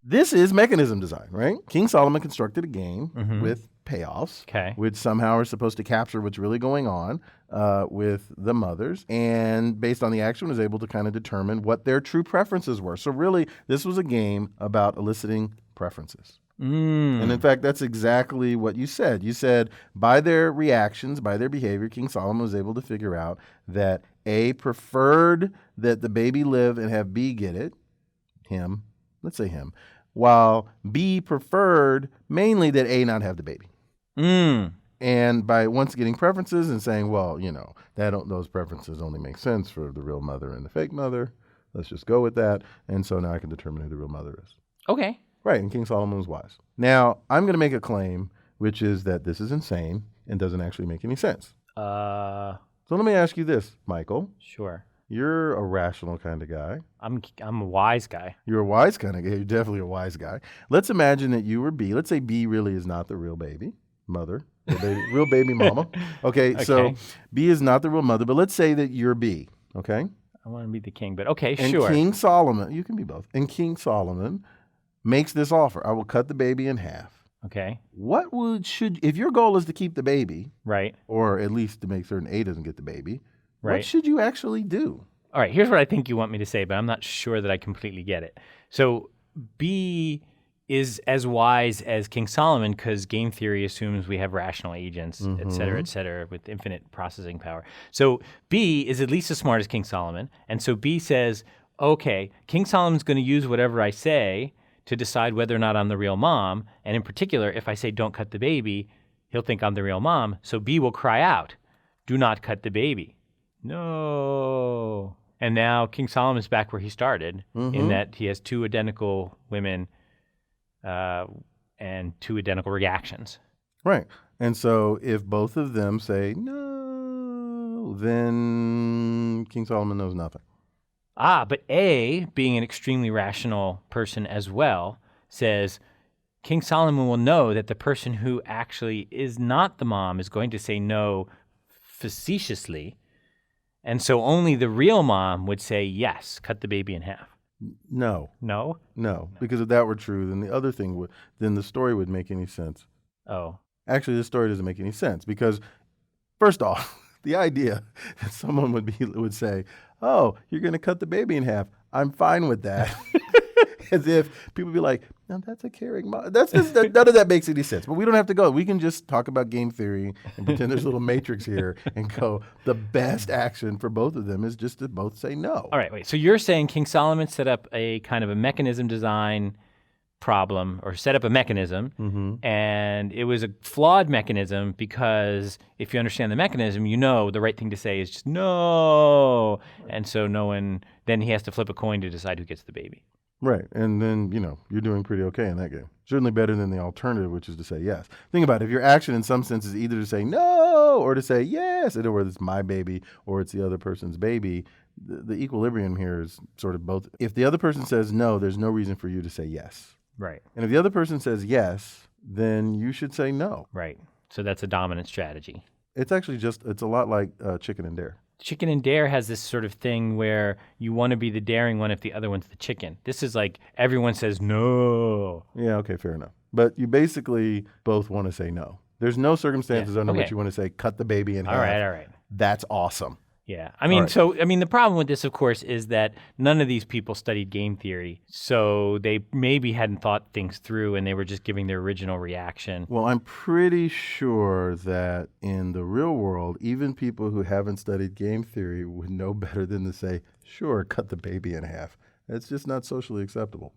This is mechanism design, right? King Solomon constructed a game with payoffs, which somehow are supposed to capture what's really going on with the mothers, and based on the action was able to kind of determine what their true preferences were. So really, this was a game about eliciting preferences. And in fact, that's exactly what you said. You said by their reactions, by their behavior, King Solomon was able to figure out that A preferred that the baby live and have B get it, him, let's say him, while B preferred mainly that A not have the baby. And by once getting preferences and saying, well, those preferences only make sense for the real mother and the fake mother. Let's just go with that. And so now I can determine who the real mother is. Okay. Right, and King Solomon was wise. Now, I'm going to make a claim, which is that this is insane and doesn't actually make any sense. So let me ask you this, Michael. Sure. You're a rational kind of guy. I'm a wise guy. You're a wise kind of guy. You're definitely a wise guy. Let's imagine that you were B. Let's say B really is not the real baby, mother, real baby mama. Okay, so B is not the real mother, but let's say that you're B, okay? I want to be the king, but okay, and sure. King Solomon, you can be both. And King Solomon makes this offer. I will cut the baby in half. Okay. If your goal is to keep the baby, right, or at least to make certain A doesn't get the baby, right, what should you actually do? All right, here's what I think you want me to say, but I'm not sure that I completely get it. So B is as wise as King Solomon because game theory assumes we have rational agents, et cetera, with infinite processing power. So B is at least as smart as King Solomon. And so B says, okay, King Solomon's going to use whatever I say to decide whether or not I'm the real mom. And in particular, if I say don't cut the baby, he'll think I'm the real mom. So B will cry out, do not cut the baby. No. And now King Solomon's back where he started in that he has two identical women and two identical reactions. Right. And so if both of them say no, then King Solomon knows nothing. But A, being an extremely rational person as well, says King Solomon will know that the person who actually is not the mom is going to say no facetiously. And so only the real mom would say, yes, cut the baby in half. No. No? No. Because if that were true, then the other thing then the story would make any sense. Oh. Actually, the story doesn't make any sense because, first off, the idea that someone would say, oh, you're going to cut the baby in half. I'm fine with that. As if people would be like, no, that's a caring mom. None of that makes any sense. But we don't have to go. We can just talk about game theory and pretend there's a little matrix here and go, the best action for both of them is just to both say no. All right, wait. So you're saying King Solomon set up a kind of a mechanism design problem or set up a mechanism, and it was a flawed mechanism because if you understand the mechanism, you know the right thing to say is just no. And so then he has to flip a coin to decide who gets the baby. Right. And then, you're doing pretty okay in that game. Certainly better than the alternative, which is to say yes. Think about it. If your action in some sense is either to say no or to say yes, either whether it's my baby or it's the other person's baby, the equilibrium here is sort of both. If the other person says no, there's no reason for you to say yes. Right. And if the other person says yes, then you should say no. Right. So that's a dominant strategy. It's actually it's a lot like chicken and dare. Chicken and dare has this sort of thing where you want to be the daring one if the other one's the chicken. This is like everyone says no. Yeah, okay, fair enough. But you basically both want to say no. There's no circumstances under which you want to say cut the baby in half. All right. That's awesome. Yeah. The problem with this, of course, is that none of these people studied game theory. So they maybe hadn't thought things through and they were just giving their original reaction. Well, I'm pretty sure that in the real world, even people who haven't studied game theory would know better than to say, sure, cut the baby in half. It's just not socially acceptable.